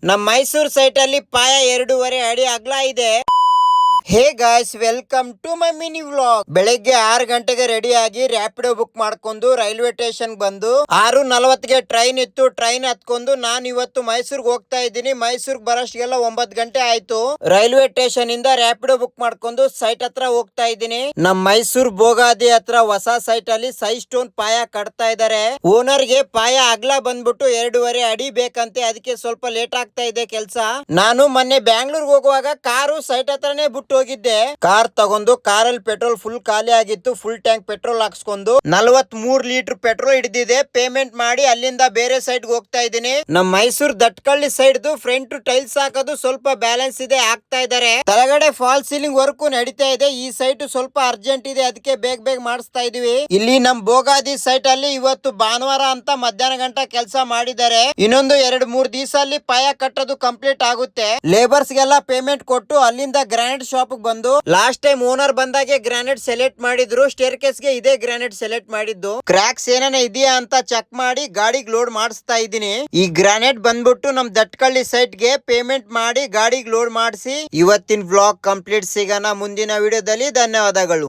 ನಮ್ಮ ಮೈಸೂರು ಸೈಟ್ ಅಲ್ಲಿ ಪಾಯ 2.5 ಅಡಿ ಅಗಲ ಇದೆ. Hey guys, welcome to my mini vlog. ಬೆಳಗ್ಗೆ 6 ಗಂಟೆಗೆ ರೆಡಿ ಆಗಿ ರ್ಯಾಪಿಡೋ ಬುಕ್ ಮಾಡ್ಕೊಂಡು ರೈಲ್ವೆ ಸ್ಟೇಷನ್ ಬಂದು 6:40ಗೆ ಟ್ರೈನ್ ಇತ್ತು. ಟ್ರೈನ್ ಹತ್ಕೊಂಡು ನಾನು ಇವತ್ತು ಮೈಸೂರ್ಗೆ ಹೋಗ್ತಾ ಇದ್ದೀನಿ. ಮೈಸೂರ್ಗೆ ಬರೋಷ್ಟಿಗೆಲ್ಲ 9 ಗಂಟೆ ಆಯ್ತು. ರೈಲ್ವೆ ಸ್ಟೇಷನ್ ಇಂದ ರ್ಯಾಪಿಡೋ ಬುಕ್ ಮಾಡ್ಕೊಂಡು ಸೈಟ್ ಹತ್ರ ಹೋಗ್ತಾ ಇದ್ದೀನಿ. ನಮ್ ಮೈಸೂರ್ ಬೋಗಾದಿ ಹತ್ರ ಹೊಸ ಸೈಟ್ ಅಲ್ಲಿ ಸೈಡ್ ಸ್ಟೋನ್ ಪಾಯ ಕಟ್ತಾ ಇದಾರೆ. ಓನರ್ ಗೆ ಪಾಯ ಅಗಲ ಬಂದ್ಬಿಟ್ಟು 2.5 ಅಡಿ ಬೇಕಂತೆ. ಅದಕ್ಕೆ ಸ್ವಲ್ಪ ಲೇಟ್ ಆಗ್ತಾ ಇದೆ ಕೆಲ್ಸ. ನಾನು ಮೊನ್ನೆ ಬ್ಯಾಂಗ್ಳೂರ್ಗೆ ಹೋಗುವಾಗ ಕಾರು ಸೈಟ್ ಹತ್ರನೇ ಬಿಟ್ಟು ಹೋಗಿದ್ದೆ. ಕಾರ್ ತಗೊಂಡು ಕಾರಲ್ಲಿ ಪೆಟ್ರೋಲ್ ಫುಲ್ ಖಾಲಿ ಆಗಿತ್ತು. ಫುಲ್ ಟ್ಯಾಂಕ್ ಪೆಟ್ರೋಲ್ ಹಾಕ್ಸ್ಕೊಂಡು 43 ಲೀಟರ್ ಪೆಟ್ರೋಲ್ ಹಿಡಿದಿದೆ. ಪೇಮೆಂಟ್ ಮಾಡಿ ಅಲ್ಲಿಂದ ಬೇರೆ ಸೈಡ್ ಹೋಗ್ತಾ ಇದ್ದೀನಿ. ನಮ್ Mysore Dattagalli side front tiles ಹಾಕೋದು ಸ್ವಲ್ಪ ಬ್ಯಾಲೆನ್ಸ್ ಇದೆ, ಆಗ್ತಾ ಇದಾರೆ. ಕೆಳಗಡೆ ಫಾಲ್ ಸೀಲಿಂಗ್ ವರ್ಕ್ ನಡೀತಾ ಇದೆ. ಈ ಸೈಟ್ ಸ್ವಲ್ಪ ಅರ್ಜೆಂಟ್ ಇದೆ, ಅದಕ್ಕೆ ಬೇಗ ಮಾಡಿಸ್ತಾ ಇದೀವಿ. ಇಲ್ಲಿ ನಮ್ ಬೋಗಾದಿ ಸೈಟ್ ಅಲ್ಲಿ ಇವತ್ತು ಭಾನುವಾರ ಅಂತ ಮಧ್ಯಾಹ್ನ ಗಂಟ ಕೆಲಸ ಮಾಡಿದ್ದಾರೆ. ಇನ್ನೊಂದು 2-3 ದಿವಸ ಅಲ್ಲಿ ಪಾಯ ಕಟ್ಟೋದು ಕಂಪ್ಲೀಟ್ ಆಗುತ್ತೆ. ಲೇಬರ್ಸ್ ಗೆಲ್ಲ ಪೇಮೆಂಟ್ ಕೊಟ್ಟು ಅಲ್ಲಿಂದ ಗ್ರಾನೈಟ್ ಶಾಪ್ ಬಂದು ಲಾಸ್ಟ್ ಟೈಮ್ ಓನರ್ ಬಂದಾಗೆ ಗ್ರಾನೈಟ್ ಸೆಲೆಕ್ಟ್ ಮಾಡಿದ್ರು. ಸ್ಟೇರ್ ಕೇಸ್ ಗೆ ಇದೇ ಗ್ರಾನೈಟ್ ಸೆಲೆಕ್ಟ್ ಮಾಡಿದ್ದು. ಕ್ರ್ಯಾಕ್ಸ್ ಏನೇನ ಇದೆಯಾ ಅಂತ ಚೆಕ್ ಮಾಡಿ ಗಾಡಿಗೆ ಲೋಡ್ ಮಾಡಿಸ್ತಾ ಇದ್ದೀನಿ. ಈ ಗ್ರಾನೈಟ್ ಬಂದ್ಬಿಟ್ಟು ನಮ್ ದಟ್ಕಳ್ಳಿ ಸೈಟ್ ಗೆ ಪೇಮೆಂಟ್ ಮಾಡಿ ಗಾಡಿಗೆ ಲೋಡ್ ಮಾಡಿಸಿ ಇವತ್ತಿನ ವ್ಲಾಗ್ ಕಂಪ್ಲೀಟ್. ಸಿಗೋಣ ಮುಂದಿನ ವಿಡಿಯೋದಲ್ಲಿ. ಧನ್ಯವಾದಗಳು.